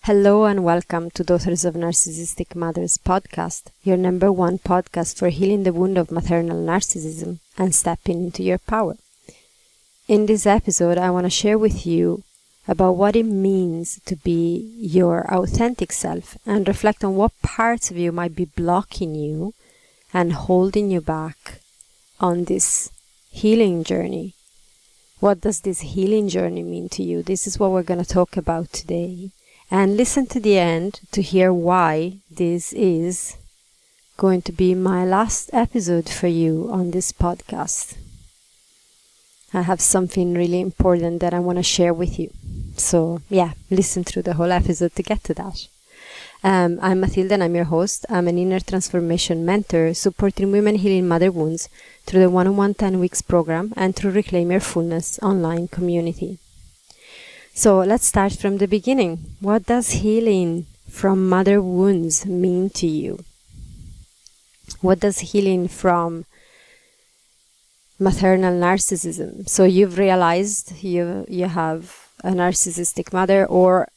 Hello and welcome to Daughters of Narcissistic Mothers podcast, your number one podcast for healing the wound of maternal narcissism and stepping into your power. In this episode, I want to share with you about what it means to be your authentic self and reflect on what parts of you might be blocking you and holding you back on this healing journey. What does this healing journey mean to you? This is what we're going to talk about today. And listen to the end to hear why this is going to be my last episode for you on this podcast. I have something really important that I want to share with you. So listen through the whole episode to get to that. I'm Matilda and I'm your host. I'm an inner transformation mentor supporting women healing mother wounds through the one-on-one 10 weeks program and through Reclaim Your Fullness online community. So let's start from the beginning. What does healing from mother wounds mean to you? What does healing from maternal narcissism? So you've realized you have a narcissistic mother, or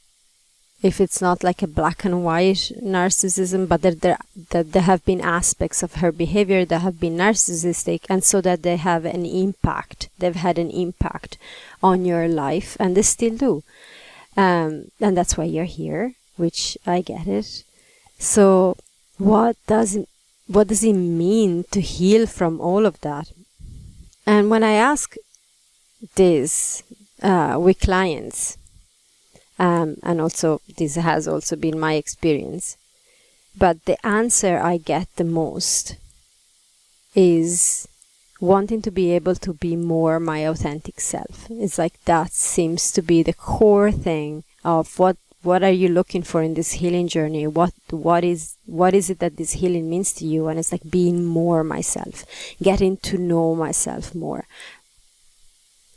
if it's not like a black and white narcissism, but there have been aspects of her behavior that have been narcissistic, and so that they have an impact. They've had an impact on your life, and they still do. And that's why you're here, which I get it. So what does it mean to heal from all of that? And when I ask this with clients, and also this has also been my experience, but the answer I get the most is wanting to be able to be more my authentic self. It's like that seems to be the core thing of what are you looking for in this healing journey? What is it that this healing means to you? And it's like being more myself, getting to know myself more,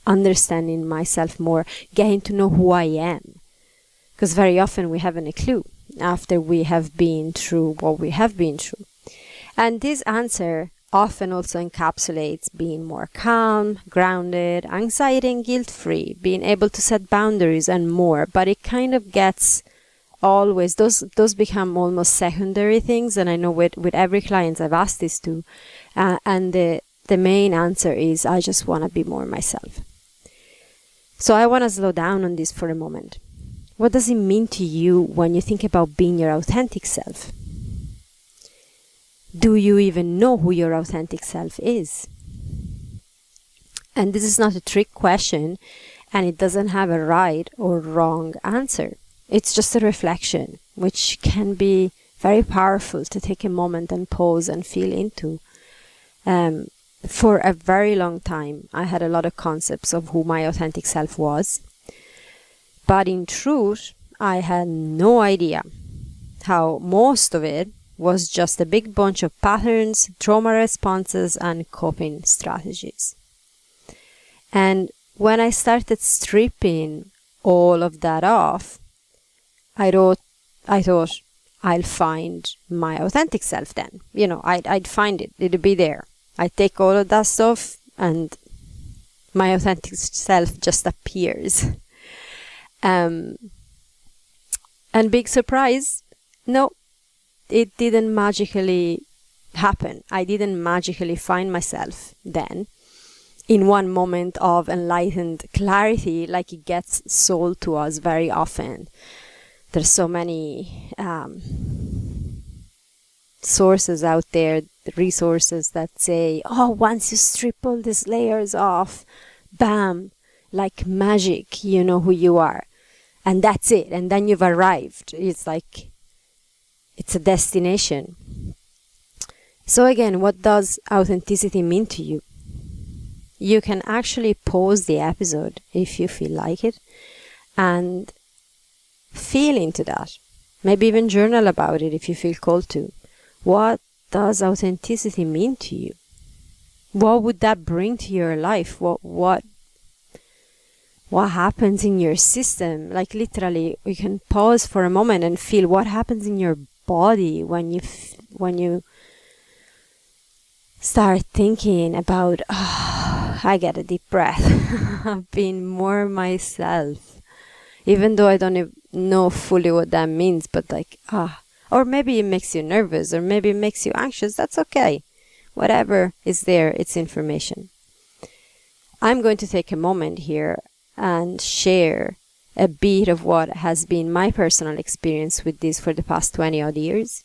understanding myself more, getting to know who I am. Because very often we haven't a clue after we have been through what we have been through. And this answer often also encapsulates being more calm, grounded, anxiety and guilt-free, being able to set boundaries and more. But it kind of gets always, those become almost secondary things. And I know with every client I've asked this to, and the main answer is, I just want to be more myself. So I want to slow down on this for a moment. What does it mean to you when you think about being your authentic self? Do you even know who your authentic self is? And this is not a trick question, and it doesn't have a right or wrong answer. It's just a reflection, which can be very powerful to take a moment and pause and feel into. For a very long time, I had a lot of concepts of who my authentic self was. But in truth, I had no idea how most of it was just a big bunch of patterns, trauma responses, and coping strategies. And when I started stripping all of that off, I thought I'll find my authentic self then. I'd find it. It'd be there. I'd take all of that stuff and my authentic self just appears. And big surprise, no, it didn't magically happen. I didn't magically find myself then in one moment of enlightened clarity like it gets sold to us very often. There's so many sources out there, resources that say, once you strip all these layers off, bam, like magic, you know who you are. And that's it. And then you've arrived. It's like, it's a destination. So again, what does authenticity mean to you? You can actually pause the episode if you feel like it and feel into that. Maybe even journal about it if you feel called to. What does authenticity mean to you? What would that bring to your life? What happens in your system? Like literally, you can pause for a moment and feel what happens in your body when you start thinking about, I get a deep breath of being more myself. Even though I don't know fully what that means, but like, or maybe it makes you nervous, or maybe it makes you anxious. That's okay. Whatever is there, it's information. I'm going to take a moment here and share a bit of what has been my personal experience with this for the past 20 odd years.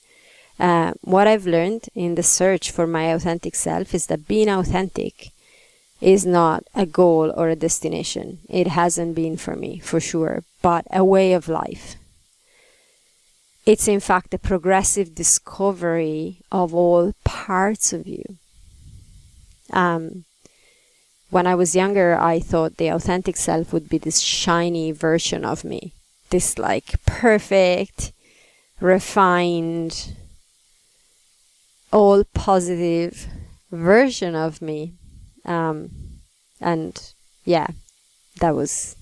What I've learned in the search for my authentic self is that being authentic is not a goal or a destination. It hasn't been for me, for sure, but a way of life. It's in fact a progressive discovery of all parts of you. When I was younger, I thought the authentic self would be this shiny version of me, this like perfect, refined, all positive version of me. And yeah, that was,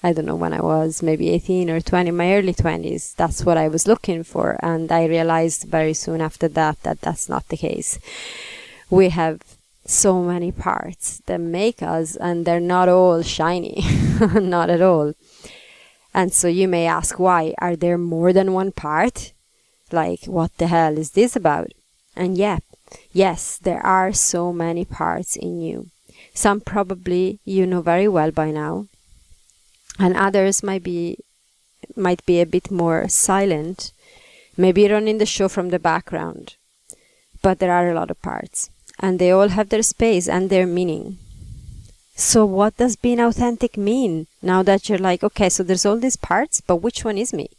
I don't know when I was, maybe 18 or 20, my early 20s. That's what I was looking for. And I realized very soon after that that's not the case. We have so many parts that make us, and they're not all shiny, not at all. And so you may ask, why? Are there more than one part? Like, what the hell is this about? And yes, there are so many parts in you. Some probably you know very well by now, and others might be a bit more silent, maybe running the show from the background. But there are a lot of parts, and they all have their space and their meaning. So what does being authentic mean? Now that you're like, okay, so there's all these parts, but which one is me?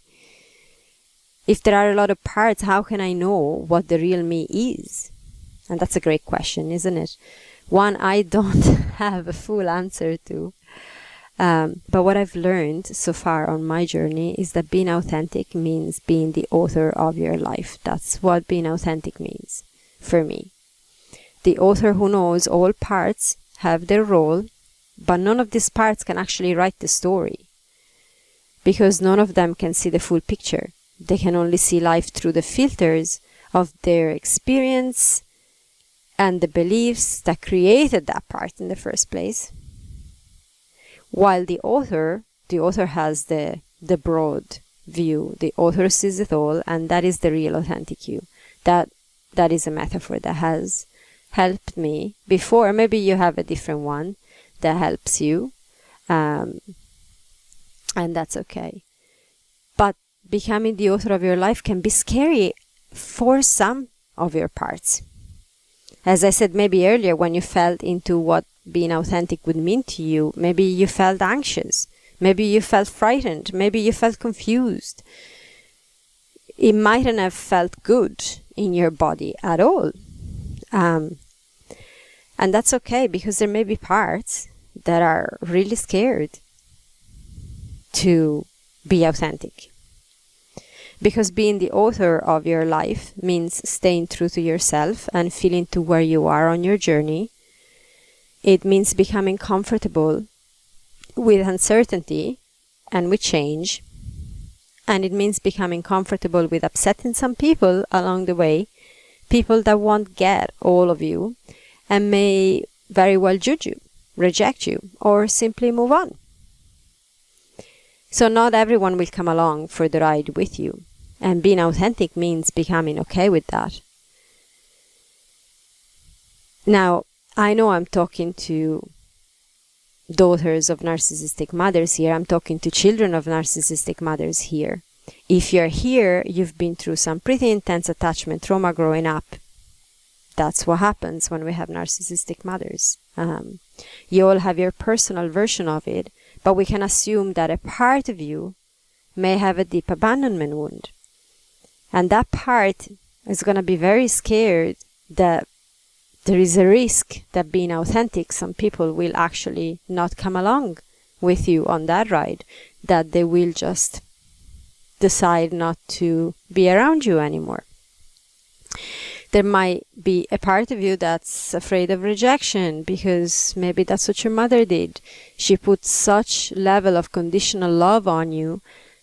If there are a lot of parts, how can I know what the real me is? And that's a great question, isn't it? One I don't have a full answer to. But what I've learned so far on my journey is that being authentic means being the author of your life. That's what being authentic means for me. The author who knows all parts have their role, but none of these parts can actually write the story, because none of them can see the full picture. They can only see life through the filters of their experience and the beliefs that created that part in the first place. While the author has the broad view. The author sees it all, and that is the real authentic you. That is a metaphor that has helped me before. Maybe you have a different one that helps you, and that's okay. But becoming the author of your life can be scary for some of your parts. As I said maybe earlier, when you felt into what being authentic would mean to you, maybe you felt anxious, maybe you felt frightened, maybe you felt confused. It mightn't have felt good in your body at all. And that's okay, because there may be parts that are really scared to be authentic. Because being the author of your life means staying true to yourself and feeling to where you are on your journey. It means becoming comfortable with uncertainty and with change. And it means becoming comfortable with upsetting some people along the way, people that won't get all of you and may very well judge you, reject you, or simply move on. So not everyone will come along for the ride with you. And being authentic means becoming okay with that. Now, I know I'm talking to daughters of narcissistic mothers here. I'm talking to children of narcissistic mothers here. If you're here, you've been through some pretty intense attachment trauma growing up. That's what happens when we have narcissistic mothers. You all have your personal version of it, but we can assume that a part of you may have a deep abandonment wound. And that part is going to be very scared that there is a risk that being authentic, some people will actually not come along with you on that ride, that they will just decide not to be around you anymore. There might be a part of you that's afraid of rejection, because maybe that's what your mother did. She put such level of conditional love on you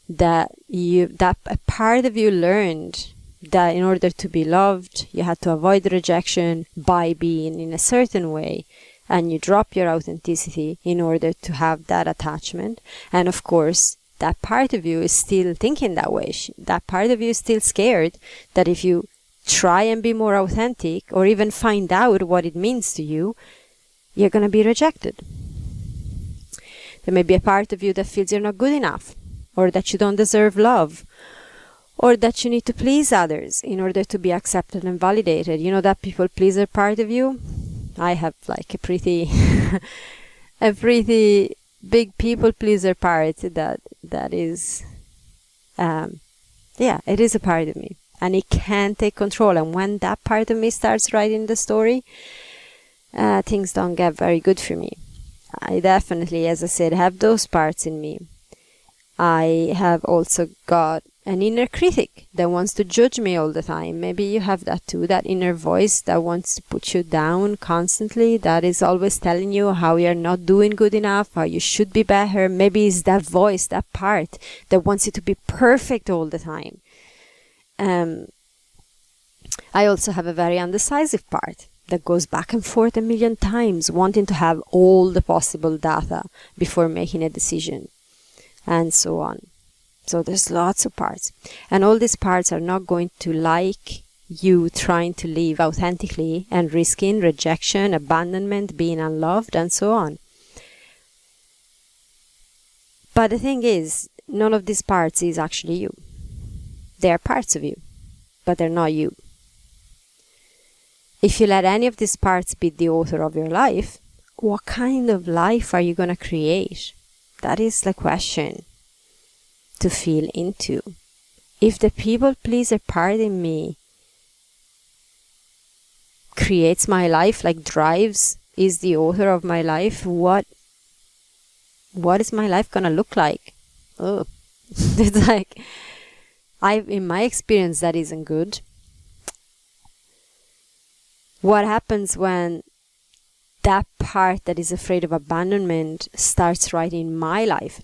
that a part of you learned that in order to be loved, you had to avoid rejection by being in a certain way, and you drop your authenticity in order to have that attachment. And of course, that part of you is still thinking that way. That part of you is still scared that if you try and be more authentic or even find out what it means to you, you're going to be rejected. There may be a part of you that feels you're not good enough, or that you don't deserve love, or that you need to please others in order to be accepted and validated. You know that people pleaser part of you? I have like a pretty a pretty big people pleaser part that is it is a part of me, and it can't take control. And when that part of me starts writing the story, things don't get very good for me. I definitely, as I said, have those parts in me. I have also got an inner critic that wants to judge me all the time. Maybe you have that too, that inner voice that wants to put you down constantly, that is always telling you how you're not doing good enough, how you should be better. Maybe it's that voice, that part that wants you to be perfect all the time. I also have a very undecisive part that goes back and forth a million times, wanting to have all the possible data before making a decision, and so on. So there's lots of parts. And all these parts are not going to like you trying to live authentically and risking rejection, abandonment, being unloved, and so on. But the thing is, none of these parts is actually you. They are parts of you, but they're not you. If you let any of these parts be the author of your life, what kind of life are you going to create? That is the question to feel into. If the people pleaser part in me creates my life, like drives, is the author of my life, what is my life going to look like? Oh, it's like, in my experience, that isn't good. What happens when that part that is afraid of abandonment starts writing my life?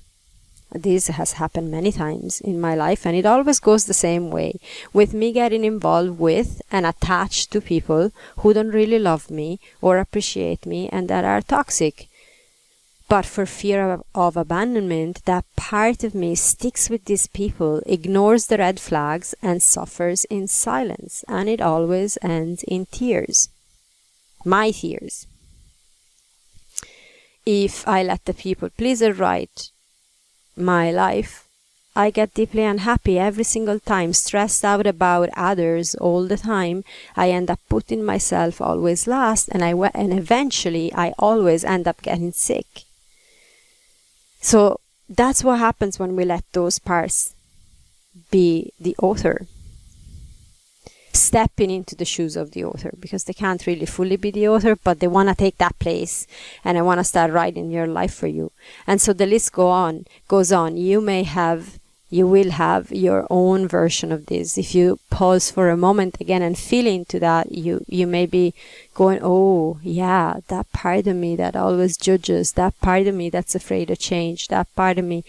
This has happened many times in my life, and it always goes the same way, with me getting involved with and attached to people who don't really love me or appreciate me and that are toxic. But for fear of abandonment, that part of me sticks with these people, ignores the red flags, and suffers in silence. And it always ends in tears. My tears. If I let the people pleaser write my life, I get deeply unhappy every single time, stressed out about others all the time. I end up putting myself always last, and eventually I always end up getting sick. So that's what happens when we let those parts be the author. Stepping into the shoes of the author, because they can't really fully be the author, but they want to take that place, and I want to start writing your life for you. And so the list goes on. You will have your own version of this. If you pause for a moment again and feel into that, you may be going, oh yeah, that part of me that always judges, that part of me that's afraid of change, that part of me.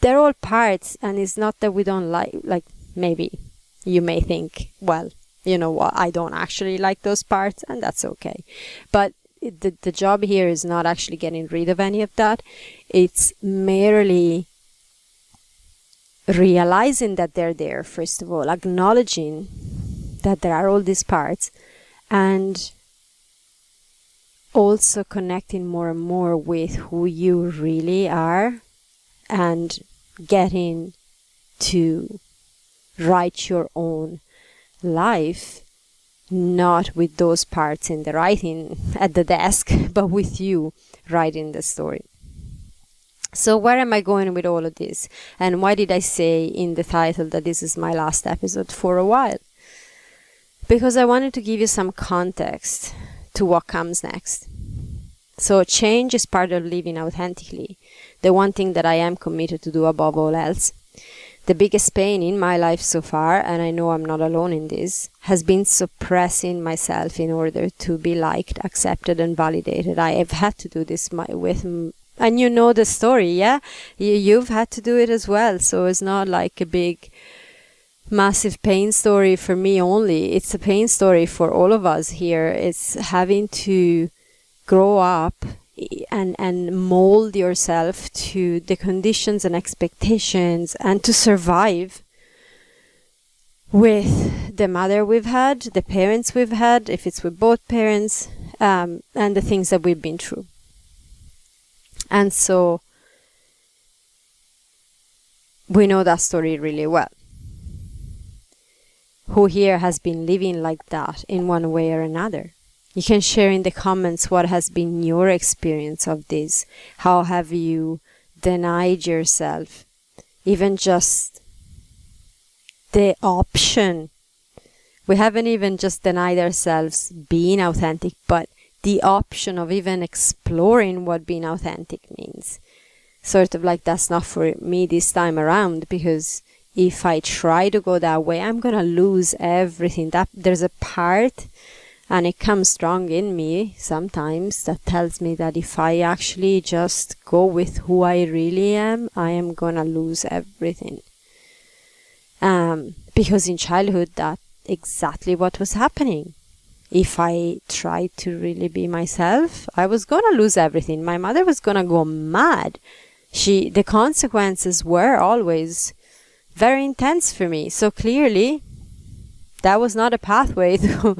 They're all parts, and it's not that we don't like maybe you may think, well, you know what, I don't actually like those parts, and that's okay. But the job here is not actually getting rid of any of that. It's merely realizing that they're there, first of all, acknowledging that there are all these parts, and also connecting more and more with who you really are, and getting to write your own life, not with those parts in the writing at the desk, but with you writing the story. So where am I going with all of this? And why did I say in the title that this is my last episode for a while? Because I wanted to give you some context to what comes next. So change is part of living authentically, the one thing that I am committed to do above all else. The biggest pain in my life so far, and I know I'm not alone in this, has been suppressing myself in order to be liked, accepted, and validated. I have had to do this and you know the story, yeah? You've had to do it as well. So it's not like a big, massive pain story for me only. It's a pain story for all of us here. It's having to grow up and mold yourself to the conditions and expectations, and to survive with the mother we've had, the parents we've had, if it's with both parents, and the things that we've been through. And so we know that story really well. Who here has been living like that in one way or another? You can share in the comments what has been your experience of this. How have you denied yourself even just the option? We haven't even just denied ourselves being authentic, but the option of even exploring what being authentic means. Sort of like, that's not for me this time around, because if I try to go that way, I'm gonna lose everything. That there's a part, and it comes strong in me sometimes, that tells me that if I actually just go with who I really am, I am gonna lose everything. Because in childhood, that's exactly what was happening. If I tried to really be myself, I was gonna lose everything. My mother was gonna go mad. The consequences were always very intense for me. So clearly, that was not a pathway to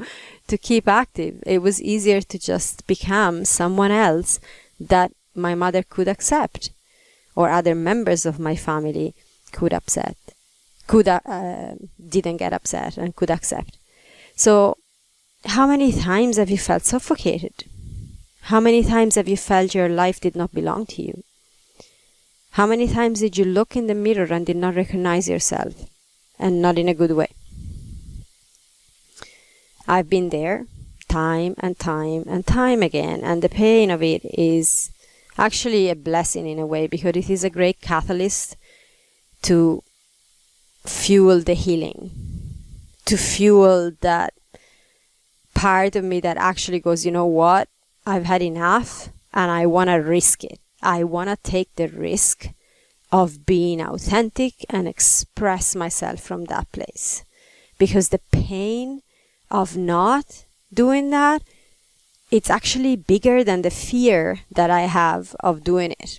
keep active. It was easier to just become someone else that my mother could accept, or other members of my family didn't get upset and could accept. So how many times have you felt suffocated? How many times have you felt your life did not belong to you? How many times did you look in the mirror and did not recognize yourself, and not in a good way? I've been there time and time and time again, and the pain of it is actually a blessing in a way, because it is a great catalyst to fuel the healing, to fuel that part of me that actually goes, you know what, I've had enough and I want to risk it. I want to take the risk of being authentic and express myself from that place. Because the pain of not doing that, it's actually bigger than the fear that I have of doing it.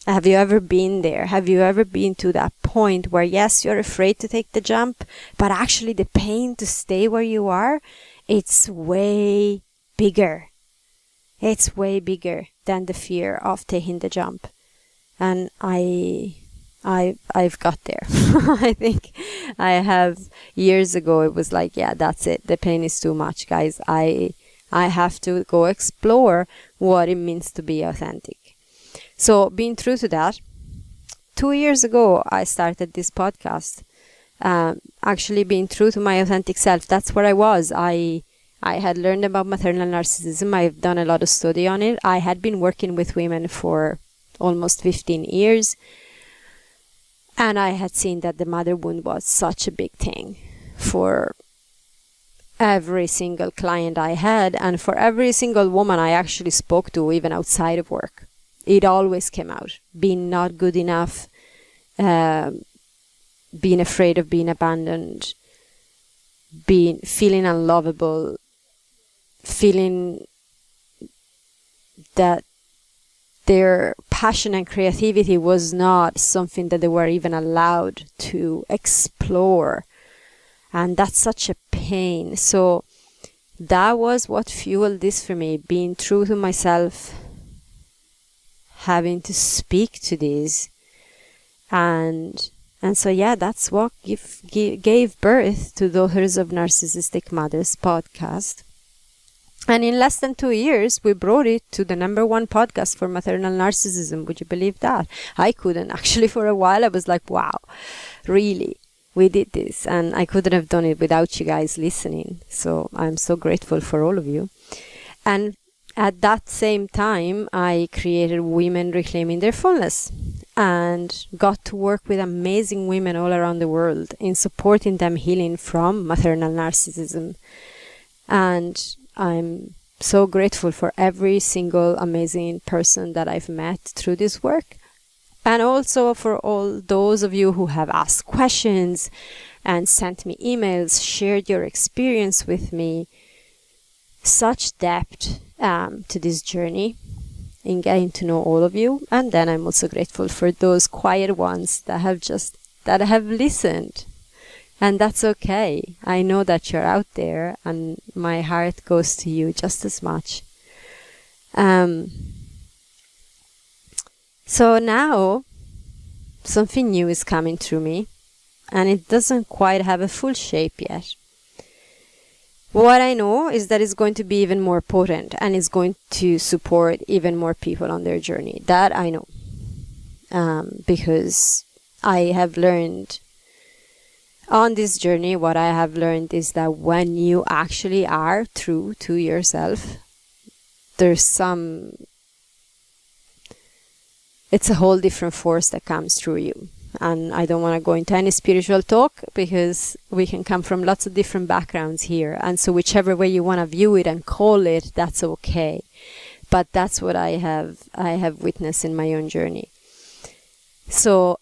Have you ever been there? Have you ever been to that point where, yes, you're afraid to take the jump, but actually the pain to stay where you are, it's way bigger. It's way bigger than the fear of taking the jump. And I've got there. I think I have. Years ago, it was like, yeah, that's it. The pain is too much, guys. I have to go explore what it means to be authentic. So being true to that, 2 years ago, I started this podcast. Actually being true to my authentic self. That's where I was. I had learned about maternal narcissism. I've done a lot of study on it. I had been working with women for almost 15 years. And I had seen that the mother wound was such a big thing for every single client I had, and for every single woman I actually spoke to, even outside of work. It always came out. Being not good enough, being afraid of being abandoned, feeling unlovable, feeling that their passion and creativity was not something that they were even allowed to explore. And that's such a pain. So that was what fueled this for me, being true to myself, having to speak to this. And so, yeah, that's what gave birth to Daughters of Narcissistic Mothers podcast. And in less than 2 years, we brought it to the #1 podcast for maternal narcissism. Would you believe that? I couldn't. Actually, for a while, I was like, wow, really? We did this. And I couldn't have done it without you guys listening. So I'm so grateful for all of you. And at that same time, I created Women Reclaiming Their Fullness, and got to work with amazing women all around the world in supporting them healing from maternal narcissism. And I'm so grateful for every single amazing person that I've met through this work. And also for all those of you who have asked questions and sent me emails, shared your experience with me. Such depth to this journey. in getting to know all of you. And then I'm also grateful for those quiet ones that have listened. And that's okay. I know that you're out there, and my heart goes to you just as much. So now something new is coming through me, and it doesn't quite have a full shape yet. What I know is that it's going to be even more potent, and it's going to support even more people on their journey. That I know. Because I have learned on this journey, what I have learned is that when you actually are true to yourself, it's a whole different force that comes through you. And I don't want to go into any spiritual talk, because we can come from lots of different backgrounds here. And so whichever way you want to view it and call it, that's okay. But that's what I have witnessed in my own journey. So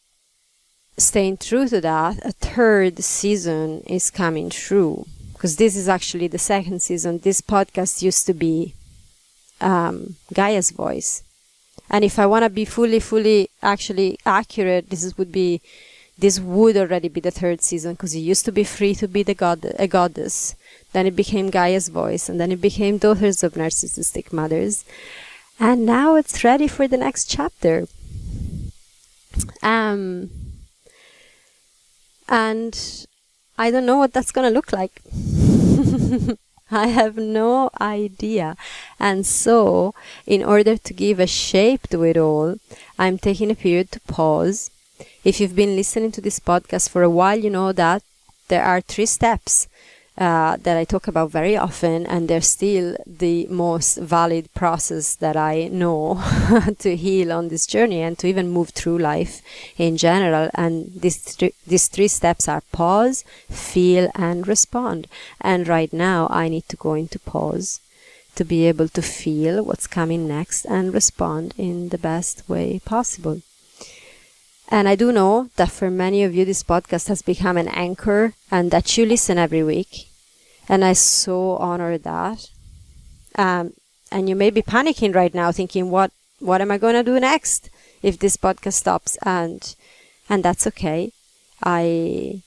staying true to that, a third season is coming through, because this is actually the second season. This podcast used to be Gaia's voice, and if I want to be fully actually accurate, this would already be the third season, because it used to be Free to be a goddess, then it became Gaia's voice, and then it became Daughters of Narcissistic Mothers, and now it's ready for the next chapter. And I don't know what that's going to look like. I have no idea. And so, in order to give a shape to it all, I'm taking a period to pause. If you've been listening to this podcast for a while, you know that there are 3 steps that I talk about very often, and they're still the most valid process that I know to heal on this journey and to even move through life in general. And these 3 steps are pause, feel, and respond. And right now I need to go into pause to be able to feel what's coming next and respond in the best way possible. And I do know that for many of you, this podcast has become an anchor, and that you listen every week. And I so honor that. And you may be panicking right now, thinking, what am I going to do next if this podcast stops? And that's okay. I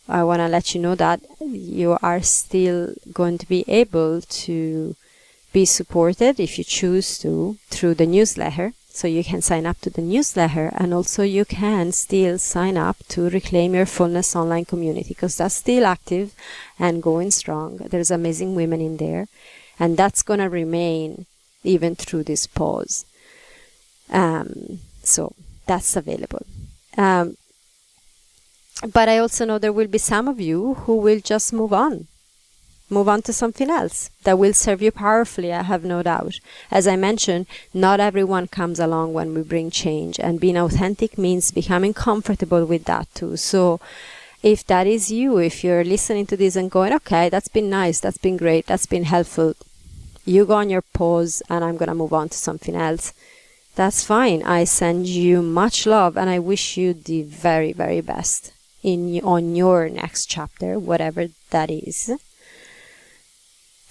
want to let you know that you are still going to be able to be supported, if you choose to, through the newsletter. So you can sign up to the newsletter, and also you can still sign up to Reclaim Your Fullness Online Community, because that's still active and going strong. There's amazing women in there, and that's going to remain even through this pause. So that's available. But I also know there will be some of you who will just move on to something else that will serve you powerfully, I have no doubt. As I mentioned, not everyone comes along when we bring change, and being authentic means becoming comfortable with that too. So if that is you, if you're listening to this and going, okay, that's been nice, that's been great, that's been helpful, you go on your pause and I'm going to move on to something else, that's fine. I send you much love, and I wish you the very, very best on your next chapter, whatever that is.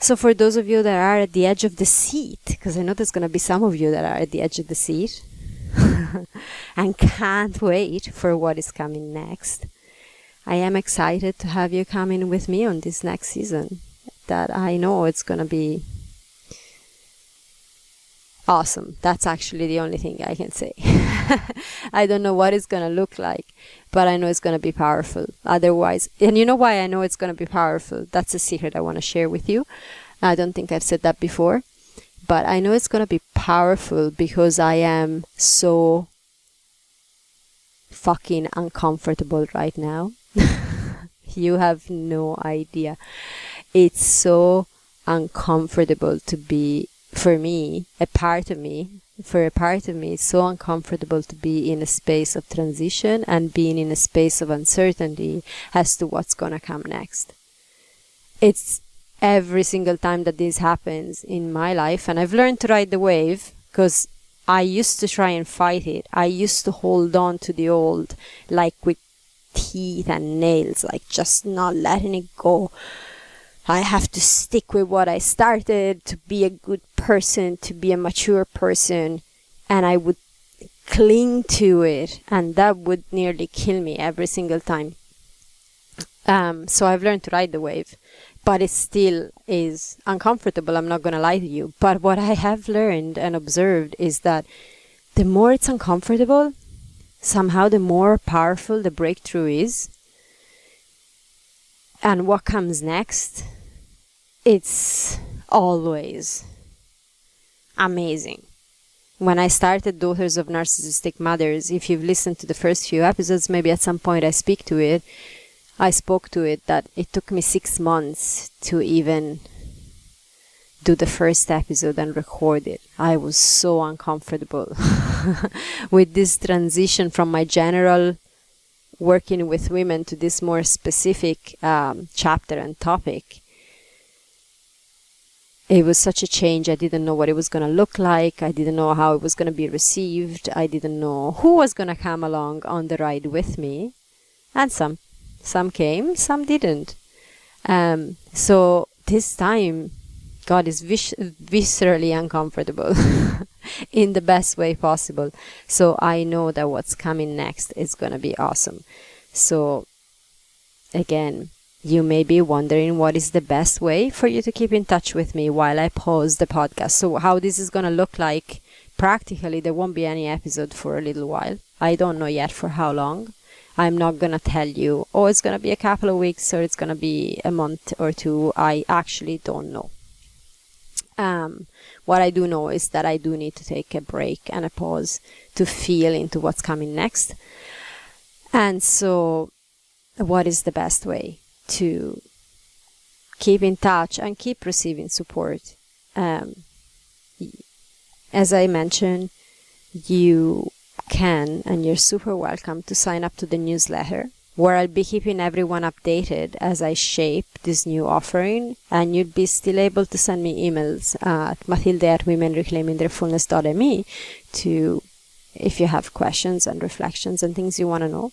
So for those of you that are at the edge of the seat, because I know there's going to be some of you that are at the edge of the seat and can't wait for what is coming next, I am excited to have you come in with me on this next season, that I know it's going to be awesome. That's actually the only thing I can say. I don't know what it's going to look like, but I know it's going to be powerful. Otherwise, and you know why I know it's going to be powerful? That's a secret I want to share with you. I don't think I've said that before, but I know it's going to be powerful because I am so fucking uncomfortable right now. You have no idea. It's so uncomfortable to be, for me, a part of me, it's so uncomfortable to be in a space of transition and being in a space of uncertainty as to what's going to come next. It's every single time that this happens in my life, and I've learned to ride the wave, because I used to try and fight it. I used to hold on to the old, like with teeth and nails, like just not letting it go. I have to stick with what I started to be a good person, to be a mature person, and I would cling to it, and that would nearly kill me every single time. So I've learned to ride the wave, but it still is uncomfortable, I'm not going to lie to you. But what I have learned and observed is that the more it's uncomfortable, somehow the more powerful the breakthrough is. And what comes next, it's always amazing. When I started Daughters of Narcissistic Mothers, if you've listened to the first few episodes, maybe at some point I spoke to it, that it took me 6 months to even do the first episode and record it. I was so uncomfortable with this transition from my general working with women to this more specific chapter and topic. It was such a change. I didn't know what it was going to look like. I didn't know how it was going to be received. I didn't know who was going to come along on the ride with me. And some came, some didn't. So this time, God is viscerally uncomfortable in the best way possible. So I know that what's coming next is going to be awesome. So again, you may be wondering what is the best way for you to keep in touch with me while I pause the podcast. So how this is going to look like practically, there won't be any episode for a little while. I don't know yet for how long. I'm not going to tell you, oh, it's going to be a couple of weeks or it's going to be a month or two. I actually don't know. What I do know is that I do need to take a break and a pause to feel into what's coming next. And so what is the best way to keep in touch and keep receiving support? As I mentioned, you can, and you're super welcome to sign up to the newsletter, where I'll be keeping everyone updated as I shape this new offering, and you'd be still able to send me emails at mathilde@womenreclaimingtheirfullness.me to, if you have questions and reflections and things you want to know.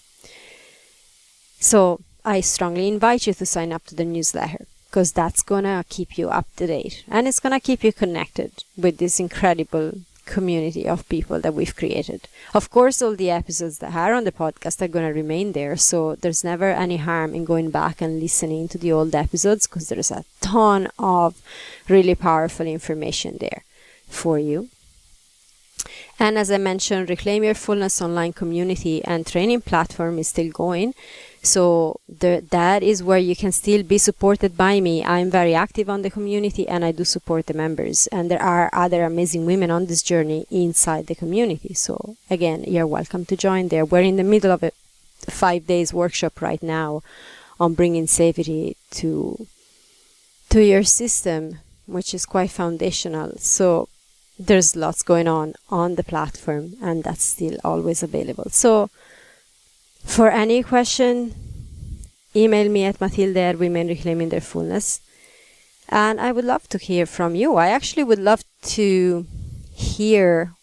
So I strongly invite you to sign up to the newsletter, because that's gonna keep you up to date, and it's gonna keep you connected with this incredible community of people that we've created. Of course, all the episodes that are on the podcast are going to remain there, so there's never any harm in going back and listening to the old episodes, because there's a ton of really powerful information there for you. And as I mentioned, Reclaim Your Fullness Online Community and training platform is still going. So that is where you can still be supported by me. I'm very active on the community and I do support the members. And there are other amazing women on this journey inside the community. So again, you're welcome to join there. We're in the middle of a 5 days workshop right now on bringing safety to your system, which is quite foundational. So there's lots going on the platform, and that's still always available. So for any question, email me at mathilde@womenreclaimingtheirfullness, and I would love to hear from you. I actually would love to hear,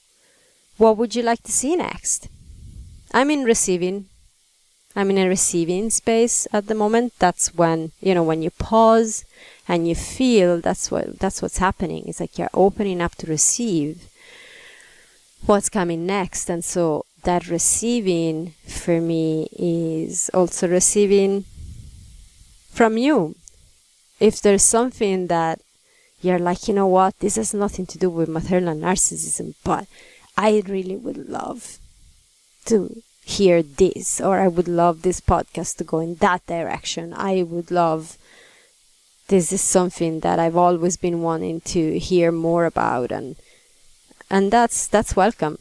what would you like to see next? I'm in a receiving space at the moment. That's when, when you pause and you feel, that's what's happening. It's like you're opening up to receive what's coming next. And so that receiving for me is also receiving from you. If there's something that you're like, you know what, this has nothing to do with maternal narcissism, but I really would love to hear this, or I would love this podcast to go in that direction. I would love, this is something that I've always been wanting to hear more about, and that's welcome.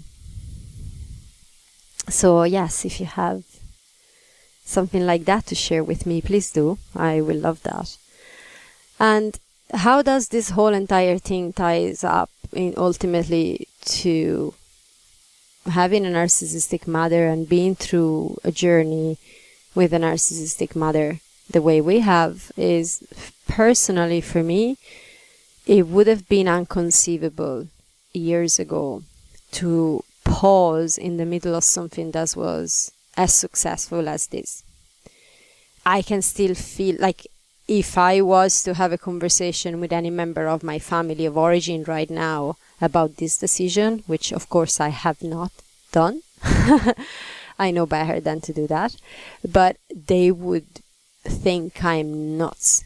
So yes, if you have something like that to share with me, please do. I will love that. And how does this whole entire thing ties up in ultimately to having a narcissistic mother and being through a journey with a narcissistic mother the way we have is, personally for me, it would have been inconceivable years ago to pause in the middle of something that was as successful as this. I can still feel like if I was to have a conversation with any member of my family of origin right now about this decision, which of course I have not done, I know better than to do that, but they would think I'm nuts.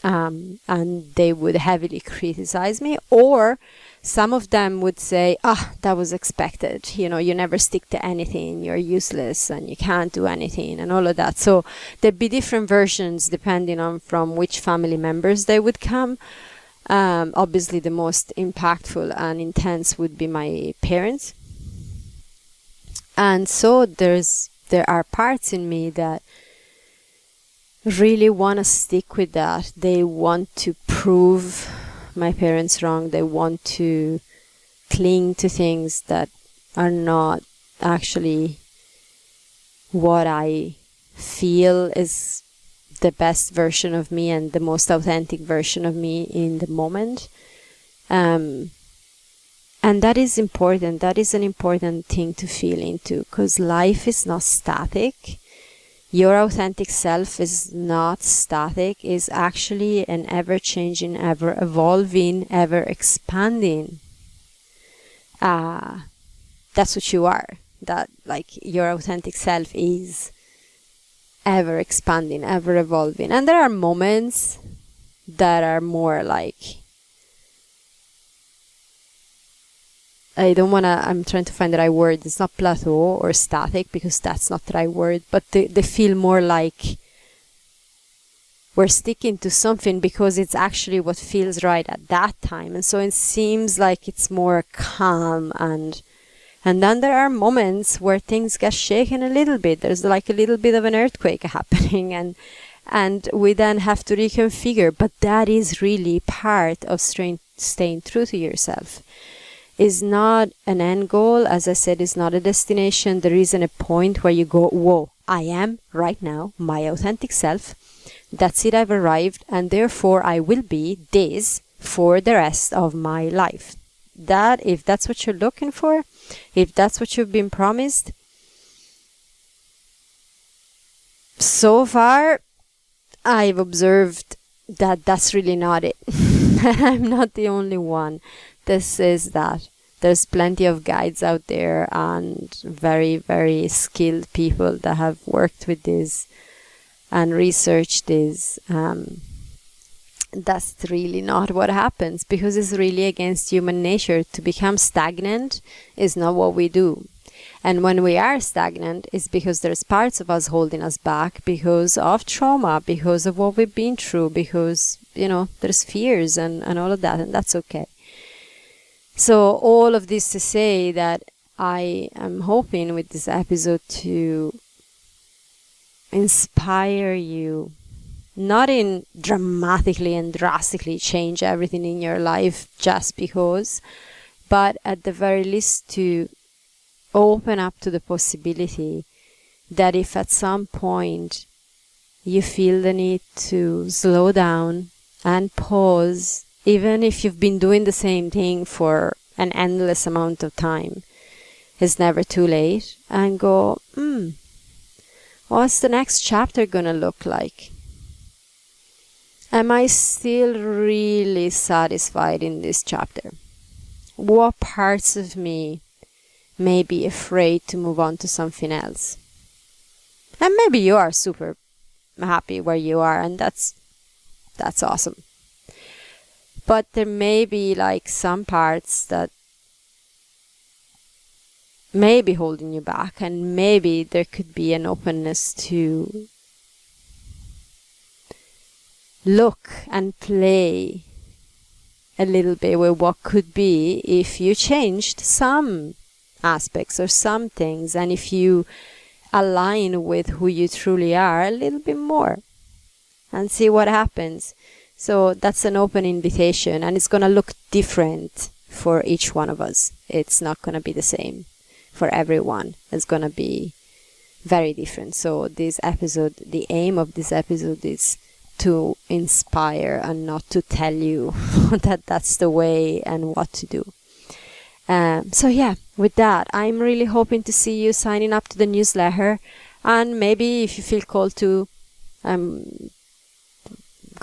And they would heavily criticize me, or some of them would say, that was expected, you never stick to anything, you're useless and you can't do anything and all of that. So there'd be different versions depending on from which family members they would come. Obviously the most impactful and intense would be my parents. And so there are parts in me that really want to stick with that. They want to prove my parents wrong. They want to cling to things that are not actually what I feel is the best version of me and the most authentic version of me in the moment. And that is important. That is an important thing to feel into, because life is not static. Your authentic self is not static, is actually an ever-changing, ever-evolving, ever-expanding. That's what you are. That, your authentic self is ever-expanding, ever-evolving. And there are moments that are more I'm trying to find the right word. It's not plateau or static, because that's not the right word, but they feel more like we're sticking to something because it's actually what feels right at that time. And so it seems like it's more calm, and then there are moments where things get shaken a little bit. There's a little bit of an earthquake happening, and we then have to reconfigure. But that is really part of staying true to yourself. Is not an end goal, as I said, is not a destination. There isn't a point where you go, whoa, I am right now my authentic self. That's it, I've arrived, and therefore I will be this for the rest of my life. That, if that's what you're looking for, if that's what you've been promised, so far I've observed that that's really not it. I'm not the only one. This is that. There's plenty of guides out there and very, very skilled people that have worked with this and researched this. That's really not what happens, because it's really against human nature. To become stagnant is not what we do. And when we are stagnant, it's because there's parts of us holding us back because of trauma, because of what we've been through, because, there's fears and all of that, and that's okay. So all of this to say that I am hoping with this episode to inspire you, not in dramatically and drastically change everything in your life just because, but at the very least to open up to the possibility that if at some point you feel the need to slow down and pause, even if you've been doing the same thing for an endless amount of time, it's never too late, and go, what's the next chapter gonna look like? Am I still really satisfied in this chapter? What parts of me may be afraid to move on to something else? And maybe you are super happy where you are, and that's awesome. But there may be some parts that may be holding you back, and maybe there could be an openness to look and play a little bit with what could be if you changed some aspects or some things, and if you align with who you truly are a little bit more and see what happens. So that's an open invitation, and it's going to look different for each one of us. It's not going to be the same for everyone. It's going to be very different. So this episode, the aim of this episode is to inspire and not to tell you that that's the way and what to do. So yeah, with that, I'm really hoping to see you signing up to the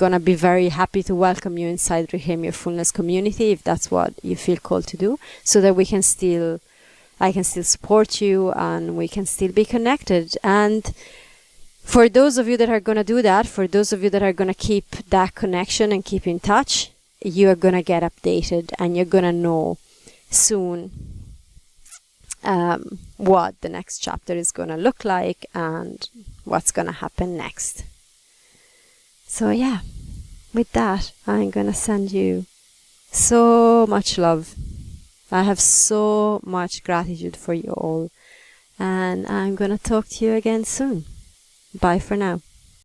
gonna be very happy to welcome you inside Reclaim Your Fullness community if that's what you feel called to do, so that I can still support you and we can still be connected. And for those of you that are gonna do that, for those of you that are gonna keep that connection and keep in touch, you are gonna get updated and you're gonna know soon what the next chapter is gonna look like and what's gonna happen next. So yeah, with that, I'm gonna send you so much love. I have so much gratitude for you all, and I'm gonna talk to you again soon. Bye for now.